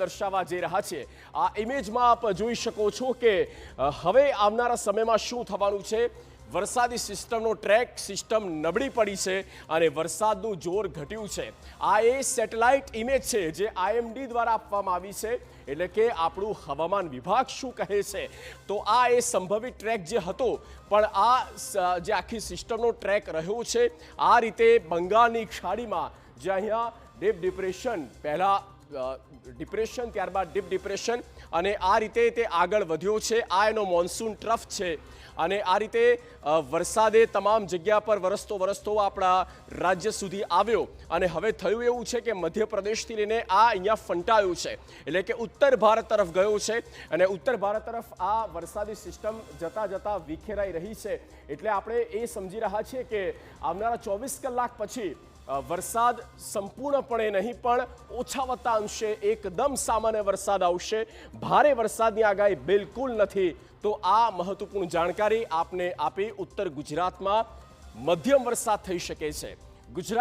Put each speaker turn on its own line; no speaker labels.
દર્શાવવા જઈ રહ્યા છે। આ ઇમેજમાં આપ જોઈ શકો છો કે હવે આવનારા સમયમાં શું થવાનું છે। વરસાદી સિસ્ટમનો ટ્રેક સિસ્ટમ નબળી પડી છે અને વરસાદનું જોર ઘટ્યું છે। આ એ સેટેલાઇટ ઇમેજ છે જે IMD દ્વારા આપવામાં આવી છે, એટલે કે આપણું હવામાન વિભાગ શું કહે છે તો આ એ સંભવિત ટ્રેક જે હતો, પણ આ જે આખી સિસ્ટમનો ટ્રેક રહ્યો છે આ રીતે બંગાળની ખાડીમાં જે અહીંયા ડીપ ડિપ્રેશન, પહેલા ડિપ્રેશન ત્યારબાદ ડીપ ડિપ્રેશન, અને આ રીતે તે આગળ વધ્યો છે। આ એનો મોન્સૂન ટ્રફ છે અને આ રીતે વરસાદે તમામ જગ્યા પર વરસતો આપણા રાજ્ય સુધી આવ્યો અને હવે થયું એવું છે કે મધ્યપ્રદેશથી લઈને આ અહીંયા ફંટાયું છે, એટલે કે ઉત્તર ભારત તરફ ગયો છે અને ઉત્તર ભારત તરફ આ વરસાદી સિસ્ટમ જતા વિખેરાઈ રહી છે। એટલે આપણે એ સમજી રહ્યા છીએ કે આવનારા 24 કલાક પછી વરસાદ સંપૂર્ણપણે નહીં પણ ઓછા વત્તા અંશે એકદમ સામાન્ય વરસાદ આવશે। ભારે વરસાદની આગાહી બિલકુલ નથી। તો આ મહત્વપૂર્ણ જાણકારી આપને આપી। ઉત્તર ગુજરાતમાં મધ્યમ વરસાદ થઈ શકે છે। ગુજરાત